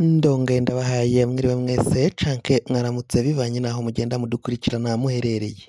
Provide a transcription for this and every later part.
Ndonge ndabahaye mwiriwe mwese canke mwaramutse bivanye naho mugenda mudukurikirana muherereye.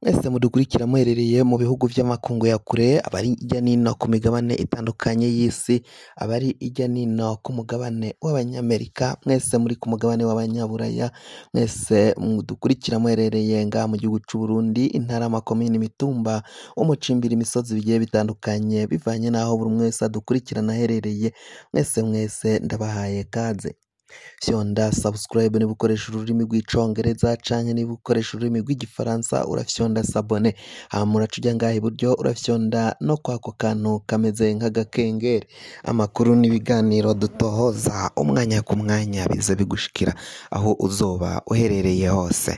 Mwese mudukurikira muherereye mu bihugu vy'amakungu ya kure, abari irya nino ku migabane itandukanye y'isi, abari irya nino ku mugabane w'abanyamerika, mwese muri ku mugabane w'abanyaburaya, mwese mudukurikira muherereye ngaha mu gihugu c'u Burundi, intara, amakomine, imitumba, umucimbiri, imisozi bigiye bitandukanye bivanye naho buri umwe wese adukurikirana aherereye, mwese ndabahaye kaze. Fyonda subscribe niba ukoresha ururimi rw'icongereza canke niba ukoresha ururimi rw'igifaransa urafyonda sabone, hama uraca uja ngaha iburyo urafyonda no kwako kantu kameze nk'agakengeri, amakuru n'ibiganiro dutohoza umwanya ku mwanya bize bigushikira aho uzoba uherereye hose.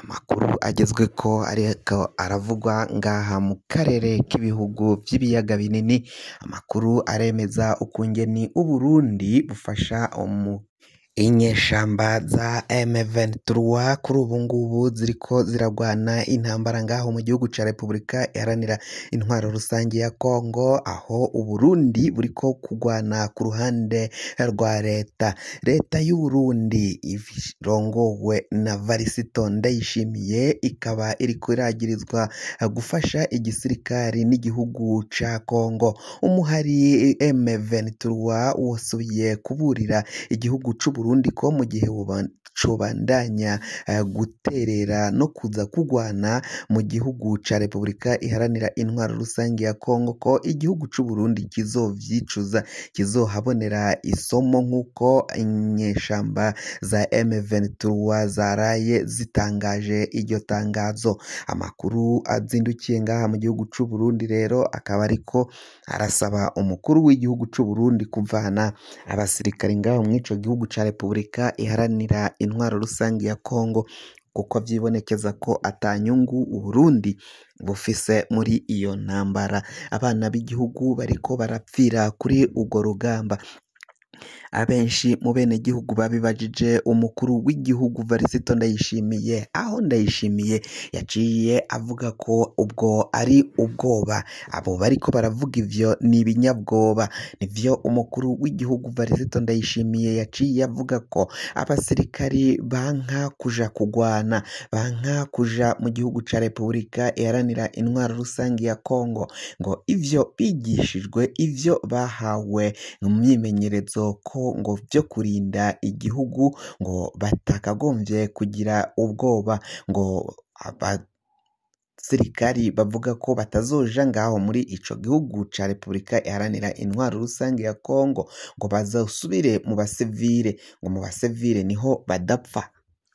Amakuru agezweko ariko aravugwa ngaha mu karere k'ibihugu vy'ibiyaga binini, amakuru aremeza ukungene Uburundi bufasha inyeshamba za M23 kuri ubu ngubu ziriko ziragwana intambara ngaho mu gihugu ca Repubulika iharanira intwaro rusangi ya Kongo, aho Uburundi buriko kugwana ku ruhande rwa leta y'u Burundi irongowe na Varisito Ndayishimiye, ikaba iriko iragirizwa gufasha igisirikari n'igihugu ca Kongo. Umuhari M23 wasubiye kuburira igihugu c'u Burundi ko mu gihe cobandanya guterera no kuza kugwana mu gihugu ca Repubulika iharanira intwaro rusangi ya Kongo, ko igihugu c'u Burundi kizovyicuza, kizohabonera isomo nk'uko inyeshamba za M23 zaraye zitangaje iryo tangazo. Amakuru azindukiye ngaha mu gihugu c'u Burundi rero akaba ariko arasaba umukuru w'igihugu c'u Burundi kuvana abasirikari ngaho mw'ico gihugu ca Repubulika iharanira intwaro rusangi ya Kongo, kuko vyibonekeza ko atanyungu Uburundi bufise muri iyo ntambara. Abana b'igihugu bariko barapfira kuri urwo rugamba. Abenshi mu bene gihugu babibajije umukuru w'igihugu Varisito Ndayishimiye, aho Ndayishimiye yaciye avuga ko ubwo ari ubwoba, abo bariko baravuga ivyo ni ibinyabwoba. Nivyo umukuru w'igihugu Varisito Ndayishimiye yaciye avuga ko abasirikari banka kuja kugwana, banka kuja mu gihugu ca Repubulika iharanira intwaro rusangi ya Kongo, ngo ivyo bigishijwe, ivyo bahawe mu myimenyerezo ko ngo vyo kurinda igihugu ngo batakagombye kugira ubwoba, ngo abasirikari bavuga ko batazoja ngaho muri ico gihugu ca Repubulika iharanira intwaro rusange ya Kongo, ngo bazosubire mu basivile, ngo mu basivile niho badapfa.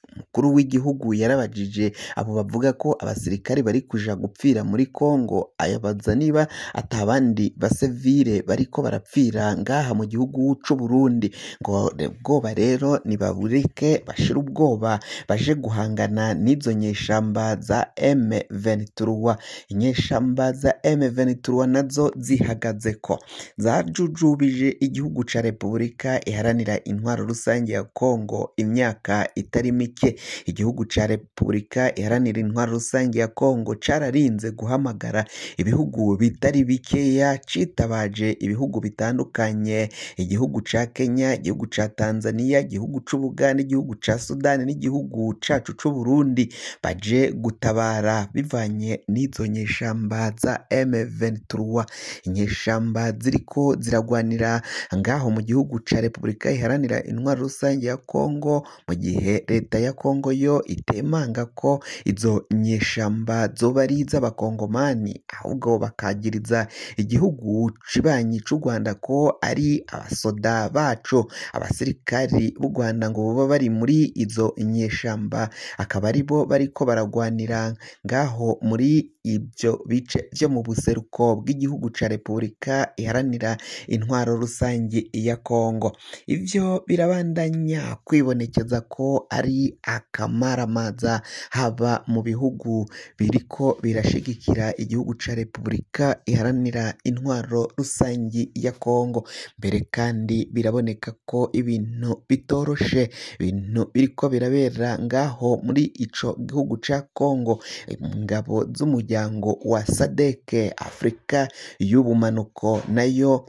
Umukuru w'igihugu yarabajije abo bavuga ko abasirikari bari kuja gupfira muri Kongo, ayabaza niba atabandi basivile bariko barapfira ngaha mu gihugu c'u Burundi, ngo ubwoba rero nibabureke bashira ubwoba baje guhangana n'izo nyeshamba za M23. Inyeshamba za M23 nazo zihagaze ko zajujubije igihugu ca Repubulika iharanira intwaro rusange ya Kongo imyaka itari mike. Igihugu ca Repubulika iharanira intwaro rusange ya Kongo cararinze guhamagara ibihugu bitari bikeya, citabaje ibihugu bitandukanye, igihugu ca Kenya, igihugu ca Tanzania, igihugu c'u Buganda, igihugu ca Sudani n'igihugu cacu c'u Burundi, baje gutabara bivanye n'izo nyeshamba za M23. Inyeshamba ziriko ziragwanira ngaho mu gihugu ca Repubulika iharanira intwaro rusange ya Kongo, mu gihe leta ya Kongo yo itemanga ko izo nyeshamba zoba ari iz'abakongomani, ahubwo bakagiriza igihugu cibanyi c'u Rwanda ko ari abasoda baco. Abasirikari b'u Rwanda ngo boba bari muri izo nyeshamba, akaba aribo bariko baragwanira ngaho muri ibyo bice vyo mu buseruko bw'igihugu ca Repubulika iharanira intwaro rusangi ya Kongo. Ivyo birabandanya kwibonekeza ko ari akamaramaza, haba mu bihugu biriko birashigikira igihugu ca Repubulika iharanira intwaro rusangi ya Kongo. Mbere kandi biraboneka ko ibintu bitoroshe, ibintu biriko birabera ngaho muri ico gihugu ca Kongo. Ingabo z'umuryango wa SADC Afrika y'ubumanuko nayo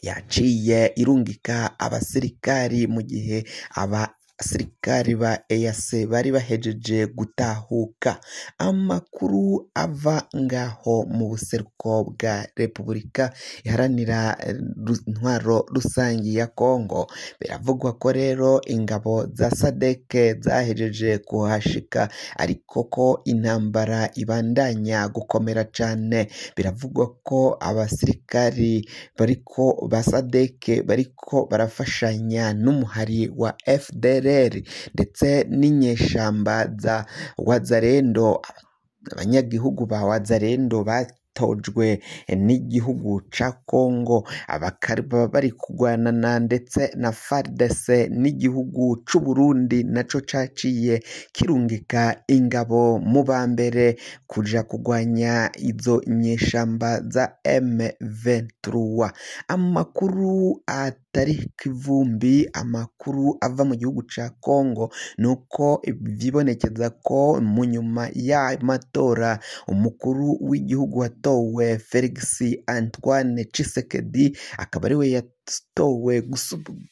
yaciye irungika abasirikari mu gihe abasirikari ba EAC bari bahejeje gutahuka. Amakuru ava ngaho mu buseruko bwa Repubulika iharanira intwaro rusangi ya Kongo, biravugwa ko rero ingabo za SADC zahejeje kuhashika, ariko ko intambara ibandanya gukomera cyane. Biravugwa ko abasirikari bariko ba SADC bariko barafashanya n'umuhari wa FDLR ndetse n'inyeshamba za Wazalendo. Abanyagihugu ba Wazalendo batojwe n'igihugu ca Kongo bakaba bari kurwanana ndetse na FARDC n'igihugu c'u Burundi naco caciye kirungika ingabo mu bambere kuja kurwanya izo nyeshamba za M23. Amakuru atari kivumbi, amakuru ava mu gihugu ca Kongo nuko vyibonekeza ko mu nyuma y'amatora umukuru w'igihugu watowe Felix Antoine Tshisekedi akaba ariwe yatowe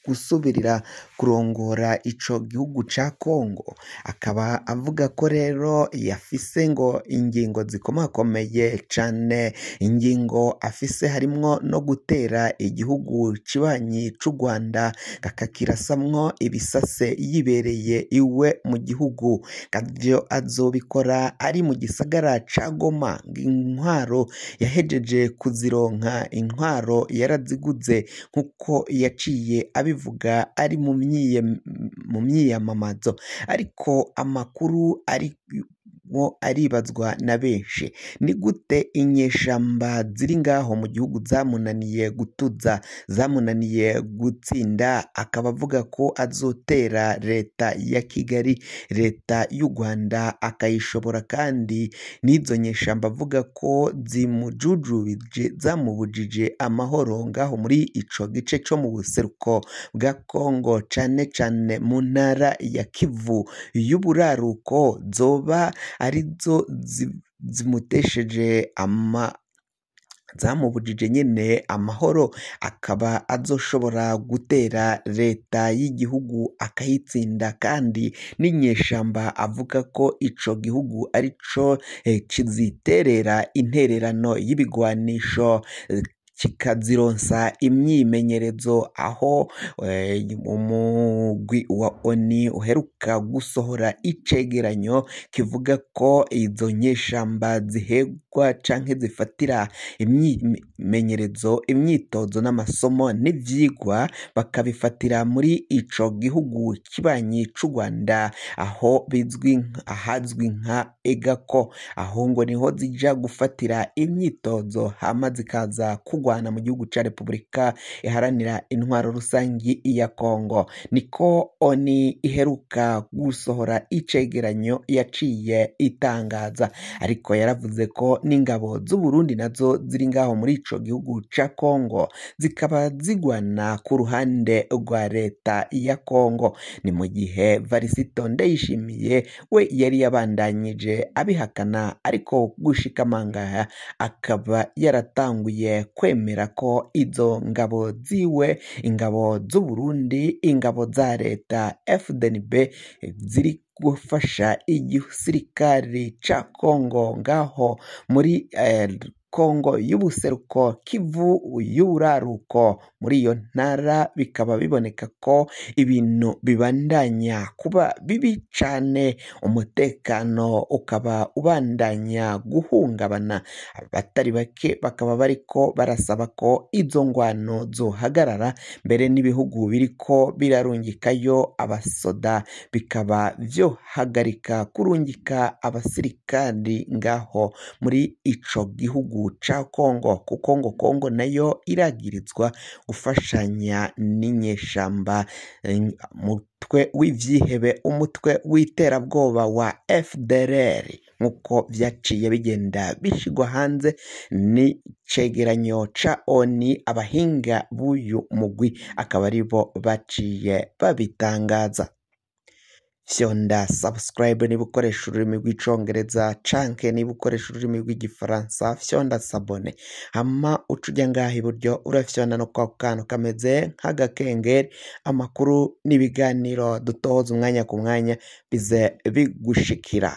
gusubirira kurongora ico gihugu ca Kongo. Akaba avuga ko rero yafise ngo ingingo zikomakomeye cane. Ingingo afise harimwo no gutera igihugu cibanyi c'u Rwanda kakakirasamwo ibisase yibereye iwe mu gihugu. Kavyo azobikora ari mu gisagara ca Goma. Intwaro yahejeje kuzironka, intwaro yaraziguze nkuko yaciye abivuga ari mu myiyamamazo, ariko amakuru aribazwa na benshi. Ni gute inyeshamba ziri ngaho mu gihugu zamunaniye gutuza, zamunaniye gutsinda, akaba avuga ko azotera leta ya Kigali, leta y'u Rwanda akayishobora, kandi n'izo nyeshamba avuga ko zimujujubije, zamubujije amahoro ngaho muri ico gice co mu buseruko bwa Kongo, cane cane mu ntara ya Kivu y'uburaruko, zoba arizo zimutesheje zamubujije nyene amahoro, akaba azoshobora gutera leta y'igihugu akayitsinda. Kandi n'inyeshamba avuga ko ico gihugu arico kiziterera intererano y'ibigwanisho kikazironsa imyimenyerezo, aho umugwi wa ONU uheruka gusohora icegeranyo kivuga ko izo nyeshamba zihegwa canke zifatira imyimenyerezo, imyitozo n'amasomo n'ivyigwa bakabifatira muri ico gihugu kibanyi c'u Rwanda, aho ahazwi nka EGACO. Aho ngo niho zija gufatira imyitozo hama zikaza kugwana mu gihugu ca Repubulika iharanira intwaro rusangi ya Kongo. Niko ONU iheruka gusohora icegeranyo yaciye itangaza, ariko yaravuze ko n'ingabo z'u Burundi nazo ziri ngaho muri ico gihugu ca Kongo zikaba zigwana ku ruhande rwa leta ya Kongo. Ni mu gihe Varisito Ndayishimiye we yari yabandanyije abihakana, ariko gushika mangaya akaba yaratanguye kwemera ko izo ngabo ziwe, ingabo z'u Burundi, ingabo za leta FDNB ziri gufasha igisirikari ca Kongo ngaho muri Kongo y'ubuseruko, Kivu y'uburaruko. Muri iyo ntara bikaba biboneka ko ibintu bibandanya kuba bibi cane, umutekano ukaba ubandanya guhungabana. Abatari bake bakaba bariko barasaba ko izo ngwano zohagarara, mbere n'ibihugu biriko birarungikayo abasoda bikaba vyohagarika kurungika abasirikari ngaho muri ico gihugu ca Kongo, kuko ngo Kongo nayo iragirizwa gufashanya n'inyeshamba, umutwe w'ivyihebe, umutwe w'iterabwoba wa FDLR, nkuko vyaciye bigenda bishigwa hanze ni cegeranyo ca ONU. Abahinga b'uyu mugwi akaba aribo baciye babitangaza. fyonda subscribe niba ukoresha ururimi rw'icongereza canke niba ukoresha ururimi rw'igifaransa fyonda sabone hama uca ujya ngaha iburyo urafyonda no kwa kantu kameze nk'agakengeri amakuru n'ibiganiro dutoza umwanya ku mwanya bize bigushikira.